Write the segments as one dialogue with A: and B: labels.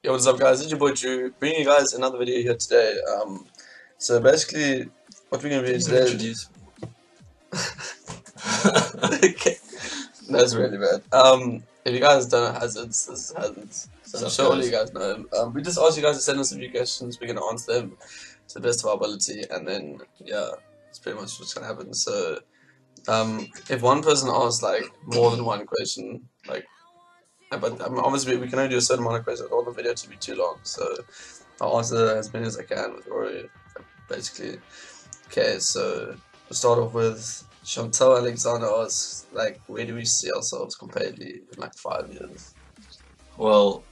A: Yo, what's up, guys? It's your boy Drew, bringing you guys another video here today. So basically, what we're gonna be doing today.
B: Introduce me.
A: Okay, that's really bad. If you guys don't know HAzardZ, this is HAzardZ. So I'm sure all you guys know him. We just asked you guys to send us a few questions. We're gonna answer them to the best of our ability, and then yeah, that's pretty much what's gonna happen. So, if one person asks like more than one question, like. But obviously we can only do a certain amount of questions. I don't want the video to be too long, so I'll answer as many as I can with Rory, basically. Okay, so we'll start off with Chantal Alexander asks, like, where do we see ourselves comparatively in like 5 years?
B: Well,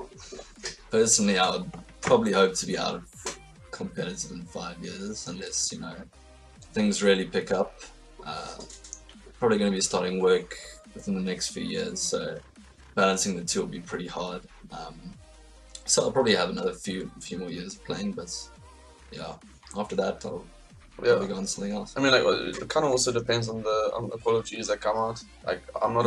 B: personally, I would probably hope to be out of competitive in 5 years, unless things really pick up. Probably going to be starting work within the next few years, so balancing the two will be pretty hard. So I'll probably have another few more years of playing, but yeah, after that I'll probably go on something else.
A: I mean, like, it kind of also depends on the Call of Duties that come out. Like, I'm not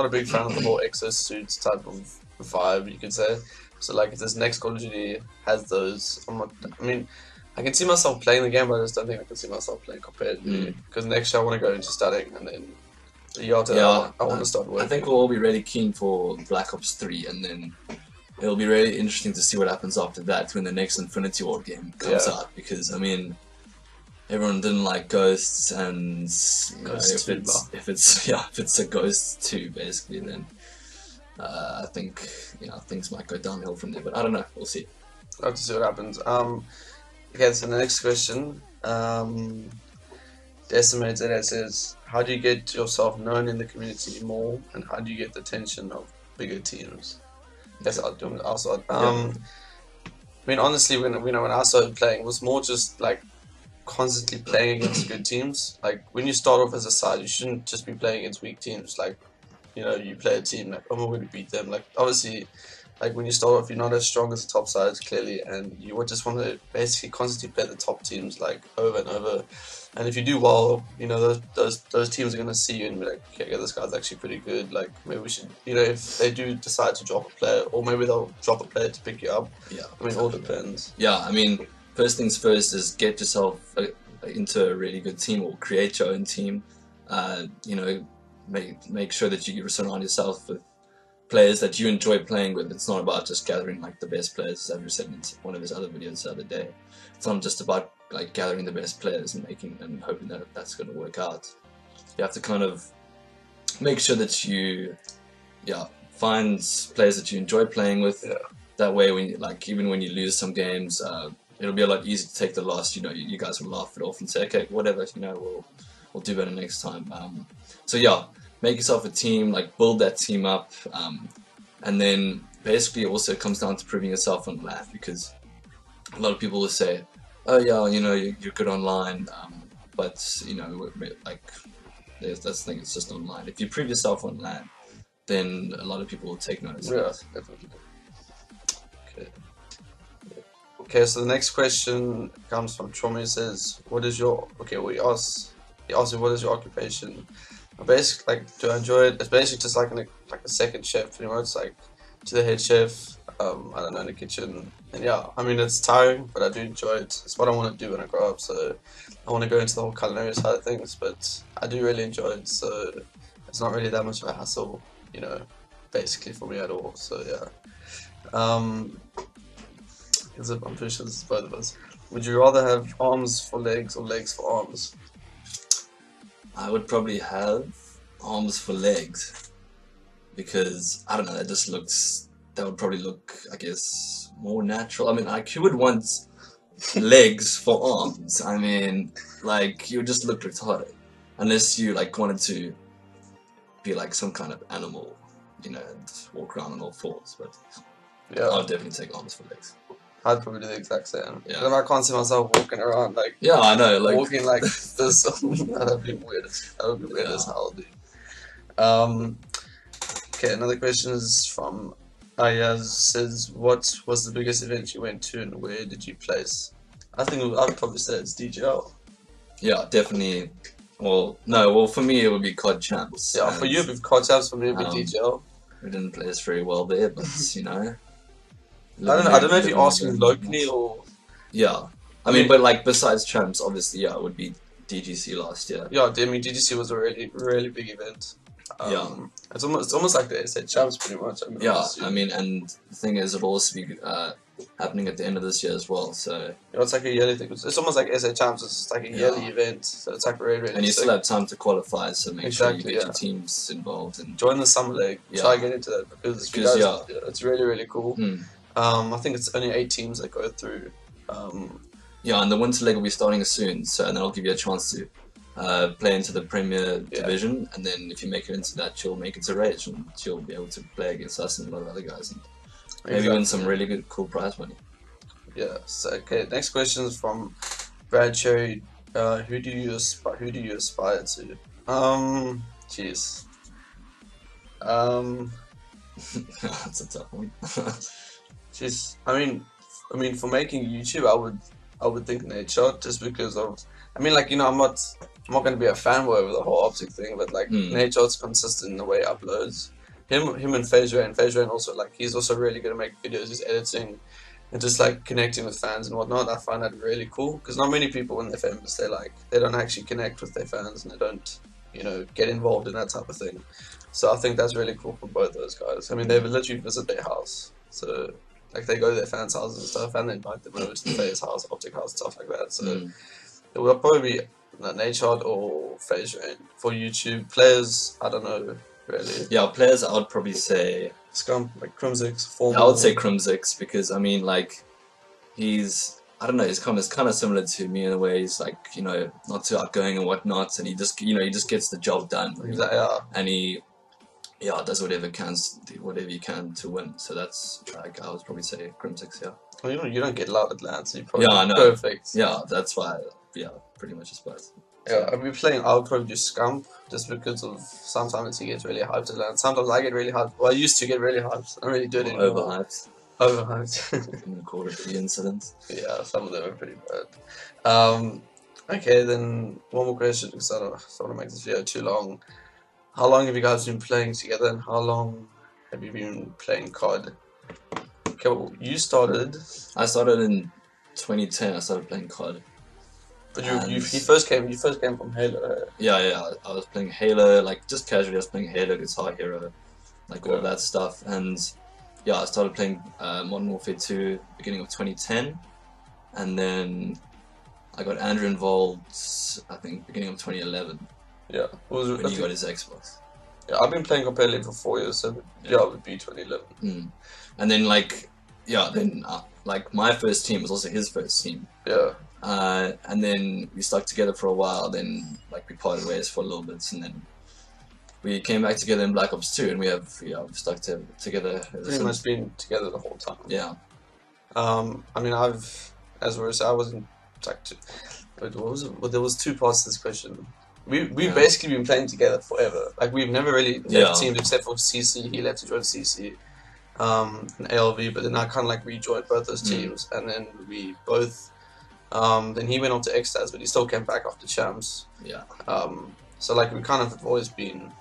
A: a big fan of the whole exosuits type of vibe, you could say. So like, if this next Call of Duty has those, I mean, I can see myself playing the game, but I just don't think I can see myself playing competitively. Because next year I want to go into studying, and then the year after I want to start working.
B: I think we'll all be really keen for Black Ops 3, and then it'll be really interesting to see what happens after that when the next Infinity Ward game comes out. Because I mean, everyone didn't like Ghosts, and if it's a Ghost 2 basically, then I think things might go downhill from there. But I don't know. We'll see.
A: I'll have to see what happens. Okay, so the next question. Decimated that says, how do you get yourself known in the community more, and how do you get the attention of bigger teams? Yes, I'll do it. I mean, honestly, when I started playing, it was more just like constantly playing against good teams. Like, when you start off as a side, you shouldn't just be playing against weak teams. Like, you play a team like, oh, we're going to beat them. Like, obviously, like when you start off, you're not as strong as the top sides, clearly, and you would just want to basically constantly play the top teams like over and over. And if you do well, those teams are gonna see you and be like, okay, this guy's actually pretty good. Like, maybe we should, if they do decide to drop a player, or maybe they'll drop a player to pick you up.
B: Yeah,
A: I mean, it all depends.
B: Yeah, I mean, first things first is get yourself into a really good team, or create your own team. Make sure that you surround yourself with players that you enjoy playing with. It's not about just gathering like the best players, as Andrew said in one of his other videos the other day. It's not just about like gathering the best players and hoping that that's going to work out. You have to kind of make sure that you find players that you enjoy playing with. That way, even when you lose some games, it'll be a lot easier to take the loss. You guys will laugh it off and say, okay, whatever, we'll do better next time. So yeah, make yourself a team, like build that team up, and then basically it also comes down to proving yourself on LAN, because a lot of people will say, oh yeah, you're good online, but like that's the thing, it's just online. If you prove yourself on LAN, then a lot of people will take notice.
A: Yeah, definitely. Okay, so the next question comes from Chomi. It says, what is your he asked me, what is your occupation? Basically, like, do I enjoy it? It's basically just like a second chef, pretty much, like to the head chef. I don't know, in the kitchen, and yeah, I mean, it's tiring, but I do enjoy it. It's what I want to do when I grow up, so I want to go into the whole culinary side of things, but I do really enjoy it, so it's not really that much of a hassle, basically for me at all. So yeah, I'm pretty sure this is both of us. Would you rather have arms for legs or legs for arms?
B: I would probably have arms for legs, because I don't know, that would probably look, I guess, more natural. I mean, like, who would want legs for arms? I mean, like, you would just look retarded, unless you like wanted to be like some kind of animal, and walk around on all fours. But yeah, I would definitely take arms for legs.
A: I'd probably do the exact same. Yeah. But I can't see myself walking around like.
B: Yeah, I know. Like
A: walking like this. That'd be weird. That would be weird as hell, dude. Okay, another question is from Ayaz. Says, what was the biggest event you went to, and where did you place? I'd probably say it's DGL.
B: Yeah, definitely. Well, for me it would be COD Champs.
A: Yeah, for you it'd be COD Champs. For me it'd be DGL.
B: We didn't place very well there, but
A: I don't know if you're asking locally or...
B: Yeah. I mean, but like besides champs, obviously, yeah, it would be DGC last year.
A: Yeah, I mean, DGC was a really big event.
B: Yeah.
A: It's almost like the SA champs, pretty much. I mean,
B: Yeah, I mean, and the thing is, it'll also be happening at the end of this year as well. So
A: yeah, it's like a yearly thing. It's almost like SA champs. It's just like a yearly event. So it's like really
B: and you still have time to qualify. So make sure you get your
A: yeah.
B: teams involved and
A: join the summer league.
B: Yeah.
A: Try get into that because it's really cool. I think it's only 8 teams that go through.
B: Yeah, and the winter league will be starting soon. So and that'll give you a chance to play into the Premier Division, and then if you make it into that, you'll make it to Rage, and you'll be able to play against us and a lot of other guys, and maybe win some really good, cool prize money.
A: Yeah. So okay, next question is from Brad Cherry. Who do you aspire to? Jeez.
B: That's a tough one.
A: Jeez. I mean, for making YouTube, I would think Nadeshot, just because of. I mean, like, you know, I'm not going to be a fanboy over the whole optic thing, but like Nadeshot's consistent in the way he uploads. Him and FaZe also, like, he's also really good at making videos. He's editing and just like connecting with fans and whatnot. I find that really cool because not many people when they're famous, they don't actually connect with their fans and they don't, you know, get involved in that type of thing. So I think that's really cool for both those guys. I mean, they literally visit their house, so like they go to their fans' houses and stuff, and they invite them over to the FaZe house, optic house, stuff like that. So it will probably be Nadeshot or FaZe for YouTube. Players, I don't know really.
B: Yeah, players, I would probably say
A: Scump, like Crimsix.
B: Yeah, I would say Crimsix because I mean, like, he's kind of similar to me in a way. He's like, you know, not too outgoing and whatnot, and he just gets the job done. And he does whatever he can to win. So that's like I would probably say Crimsix. Yeah.
A: Well, you don't get loud at LAN, so you probably
B: I know.
A: Perfect.
B: Yeah, that's why. Yeah, pretty much aspires.
A: Yeah, I'll be playing. I would probably do Scump just because of sometimes he gets really hyped at LAN. Sometimes I get really hyped. Well, I used to get really hyped. I don't really do it anymore. Overhyped.
B: You call it the incidents.
A: Yeah, some of them are pretty bad. Okay, then one more question because I don't want to make this video too long. How long have you guys been playing together, and how long have you been playing COD? Okay, well, you started.
B: I started in 2010. I started playing COD.
A: But you first came from Halo.
B: Yeah. I was playing Halo, like just casually. I was playing Halo, Guitar Hero, like all that stuff. And yeah, I started playing Modern Warfare 2 beginning of 2010, and then I got Andrew involved. I think beginning of 2011. Yeah, when he got his Xbox.
A: Yeah, I've been playing competitively for 4 years, so yeah, it would be 2011.
B: And then like like my first team was also his first team.
A: Yeah.
B: And then we stuck together for a while. Then like we parted ways for a little bit, and then we came back together in Black Ops 2, and we've stuck together.
A: Pretty much been together the whole time.
B: Yeah.
A: I mean, I wasn't like. What was it? Well, there was 2 parts to this question. We've basically been playing together forever. Like we've never really left teams except for CC. He left to join CC, and ALV. But then I kind of like rejoined both those teams, and then we both. Then he went on to Xtaz, but he still came back after champs.
B: Yeah.
A: So like we kind of have always been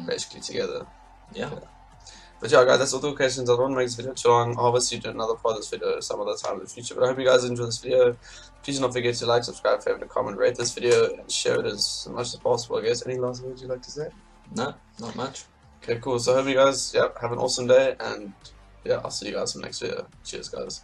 A: basically together.
B: Yeah.
A: But yeah, guys, that's all the questions. I don't want to make this video too long. I'll obviously do another part of this video some other time in the future. But I hope you guys enjoyed this video. Please do not forget to like, subscribe, favorite, comment, rate this video, and share it as much as possible. I guess any last words you'd like to say?
B: No, not much.
A: Okay, cool. So I hope you guys have an awesome day, and yeah, I'll see you guys in the next video. Cheers, guys.